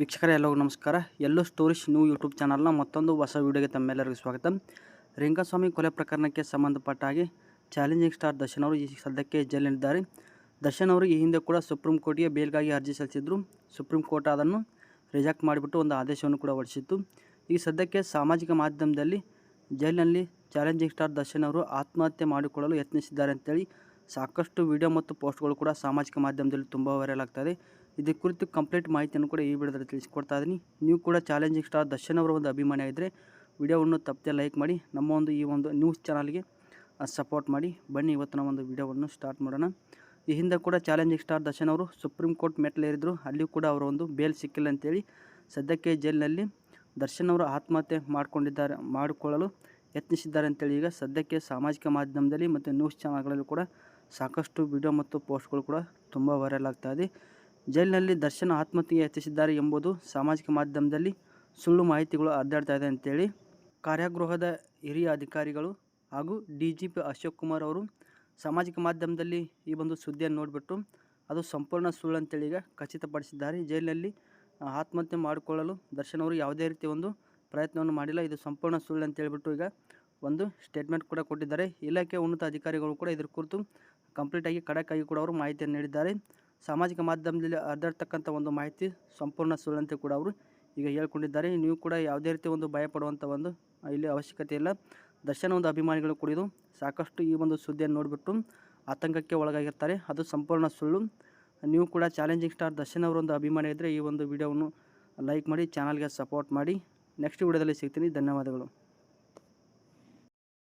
ವೀಕ್ಷಕರೇ ಎಲ್ಲರಿಗೂ ನಮಸ್ಕಾರ. ಎಲ್ಲೋ ಸ್ಟೋರೀಸ್ ನ್ಯೂ ಯೂಟ್ಯೂಬ್ ಚಾನಲ್ನ ಮತ್ತೊಂದು ಹೊಸ ವೀಡಿಯೋಗೆ ತಮ್ಮೆಲ್ಲರಿಗೂ ಸ್ವಾಗತ. ರೇಣುಕಾಸ್ವಾಮಿ ಕೊಲೆ ಪ್ರಕರಣಕ್ಕೆ ಸಂಬಂಧಪಟ್ಟ ಹಾಗೆ ಚಾಲೆಂಜಿಂಗ್ ಸ್ಟಾರ್ ದರ್ಶನ್ ಅವರು ಈ ಸದ್ಯಕ್ಕೆ ಜೈಲಿನಲ್ಲಿದ್ದಾರೆ. ದರ್ಶನ್ ಅವರು ಈ ಹಿಂದೆ ಕೂಡ ಸುಪ್ರೀಂ ಕೋರ್ಟ್ಗೆ ಬೇಲ್ಗಾಗಿ ಅರ್ಜಿ ಸಲ್ಲಿಸಿದ್ರು. ಸುಪ್ರೀಂ ಕೋರ್ಟ್ ಅದನ್ನು ರಿಜೆಕ್ಟ್ ಮಾಡಿಬಿಟ್ಟು ಒಂದು ಆದೇಶವನ್ನು ಕೂಡ ಹೊರಡಿಸಿತ್ತು. ಈ ಸದ್ಯಕ್ಕೆ ಸಾಮಾಜಿಕ ಮಾಧ್ಯಮದಲ್ಲಿ ಜೈಲಿನಲ್ಲಿ ಚಾಲೆಂಜಿಂಗ್ ಸ್ಟಾರ್ ದರ್ಶನ್ ಅವರು ಆತ್ಮಹತ್ಯೆ ಮಾಡಿಕೊಳ್ಳಲು ಯತ್ನಿಸಿದ್ದಾರೆ ಅಂತೇಳಿ ಸಾಕಷ್ಟು ವಿಡಿಯೋ ಮತ್ತು ಪೋಸ್ಟ್ಗಳು ಕೂಡ ಸಾಮಾಜಿಕ ಮಾಧ್ಯಮದಲ್ಲಿ ತುಂಬ ವೈರಲ್ ಆಗ್ತಾಯಿದೆ. ಇದ್ರ ಕುರಿತು ಕಂಪ್ಲೀಟ್ ಮಾಹಿತಿಯನ್ನು ಕೂಡ ಈ ವಿಡಿಯೋದಲ್ಲಿ ತಿಳಿಸಿಕೊಡ್ತಾ ಇದ್ದೀನಿ. ನೀವು ಕೂಡ ಚಾಲೆಂಜಿಂಗ್ ಸ್ಟಾರ್ ದರ್ಶನ್ ಅವರ ಒಂದು ಅಭಿಮಾನಿ ಆಗಿದ್ದರೆ ವಿಡಿಯೋವನ್ನು ತಪ್ಪದೆ ಲೈಕ್ ಮಾಡಿ ನಮ್ಮ ಈ ಒಂದು ನ್ಯೂಸ್ ಚಾನಲ್ಗೆ ಸಪೋರ್ಟ್ ಮಾಡಿ. ಬನ್ನಿ ಇವತ್ತಿನ ಒಂದು ವಿಡಿಯೋವನ್ನು ಸ್ಟಾರ್ಟ್ ಮಾಡೋಣ. ಈ ಹಿಂದೆ ಕೂಡ ಚಾಲೆಂಜಿಂಗ್ ಸ್ಟಾರ್ ದರ್ಶನ್ ಅವರು ಸುಪ್ರೀಂ ಕೋರ್ಟ್ ಮೆಟ್ಲೇರಿದ್ರು. ಅಲ್ಲಿಯೂ ಕೂಡ ಅವರ ಒಂದು ಬೇಲ್ ಸಿಕ್ಕಿಲ್ಲ ಅಂತೇಳಿ ಸದ್ಯಕ್ಕೆ ಜೈಲಿನಲ್ಲಿ ದರ್ಶನ್ ಅವರು ಆತ್ಮಹತ್ಯೆ ಮಾಡಿಕೊಳ್ಳಲು ಯತ್ನಿಸಿದ್ದಾರೆ ಅಂತೇಳಿ ಈಗ ಸದ್ಯಕ್ಕೆ ಸಾಮಾಜಿಕ ಮಾಧ್ಯಮದಲ್ಲಿ ಮತ್ತು ನ್ಯೂಸ್ ಚಾನಲ್ಗಳಲ್ಲೂ ಕೂಡ ಸಾಕಷ್ಟು ವಿಡಿಯೋ ಮತ್ತು ಪೋಸ್ಟ್ಗಳು ಕೂಡ ತುಂಬ ವೈರಲ್ ಆಗ್ತಾಯಿದೆ. ಜೈಲಿನಲ್ಲಿ ದರ್ಶನ್ ಆತ್ಮಹತ್ಯೆಗೆ ಯತ್ನಿಸಿದ್ದಾರೆ ಎಂಬುದು ಸಾಮಾಜಿಕ ಮಾಧ್ಯಮದಲ್ಲಿ ಸುಳ್ಳು ಮಾಹಿತಿಗಳು ಹರಿದಾಡ್ತಾ ಇದೆ ಅಂತೇಳಿ ಕಾರಾಗೃಹದ ಹಿರಿಯ ಅಧಿಕಾರಿಗಳು ಹಾಗೂ DGP ಅಶೋಕ್ ಕುಮಾರ್ ಅವರು ಸಾಮಾಜಿಕ ಮಾಧ್ಯಮದಲ್ಲಿ ಈ ಒಂದು ಸುದ್ದಿಯನ್ನು ನೋಡಿಬಿಟ್ಟು ಅದು ಸಂಪೂರ್ಣ ಸುಳ್ಳು ಅಂತೇಳಿ ಈಗ ಖಚಿತಪಡಿಸಿದ್ದಾರೆ. ಜೈಲಿನಲ್ಲಿ ಆತ್ಮಹತ್ಯೆ ಮಾಡಿಕೊಳ್ಳಲು ದರ್ಶನ್ ಅವರು ಯಾವುದೇ ರೀತಿಯ ಒಂದು ಪ್ರಯತ್ನವನ್ನು ಮಾಡಿಲ್ಲ, ಇದು ಸಂಪೂರ್ಣ ಸುಳ್ಳು ಅಂತೇಳ್ಬಿಟ್ಟು ಈಗ ಒಂದು ಸ್ಟೇಟ್ಮೆಂಟ್ ಕೂಡ ಕೊಟ್ಟಿದ್ದಾರೆ. ಇಲಾಖೆ ಉನ್ನತ ಅಧಿಕಾರಿಗಳು ಕೂಡ ಇದ್ರ ಕುರಿತು ಕಂಪ್ಲೀಟಾಗಿ ಖಡಕ್ಕಾಗಿ ಕೂಡ ಅವರು ಮಾಹಿತಿಯನ್ನು ನೀಡಿದ್ದಾರೆ. ಸಾಮಾಜಿಕ ಮಾಧ್ಯಮದಲ್ಲಿ ಹರಿದಾಡ್ತಕ್ಕಂಥ ಒಂದು ಮಾಹಿತಿ ಸಂಪೂರ್ಣ ಸುಳ್ಳಂತೆ ಕೂಡ ಅವರು ಈಗ ಹೇಳ್ಕೊಂಡಿದ್ದಾರೆ. ನೀವು ಕೂಡ ಯಾವುದೇ ರೀತಿ ಒಂದು ಭಯಪಡುವಂಥ ಒಂದು ಇಲ್ಲಿ ಅವಶ್ಯಕತೆ ಇಲ್ಲ. ದರ್ಶನ್ ಒಂದು ಅಭಿಮಾನಿಗಳು ಕೂಡ ಇದು ಸಾಕಷ್ಟು ಈ ಒಂದು ಸುದ್ದಿಯನ್ನು ನೋಡಿಬಿಟ್ಟು ಆತಂಕಕ್ಕೆ ಒಳಗಾಗಿರ್ತಾರೆ, ಅದು ಸಂಪೂರ್ಣ ಸುಳ್ಳು. ನೀವು ಕೂಡ ಚಾಲೆಂಜಿಂಗ್ ಸ್ಟಾರ್ ದರ್ಶನ್ ಅವರೊಂದು ಅಭಿಮಾನಿ ಇದ್ದರೆ ಈ ಒಂದು ವಿಡಿಯೋವನ್ನು ಲೈಕ್ ಮಾಡಿ, ಚಾನಲ್ಗೆ ಸಪೋರ್ಟ್ ಮಾಡಿ. ನೆಕ್ಸ್ಟ್ ವಿಡಿಯೋದಲ್ಲಿ ಸಿಗ್ತೀನಿ. ಧನ್ಯವಾದಗಳು.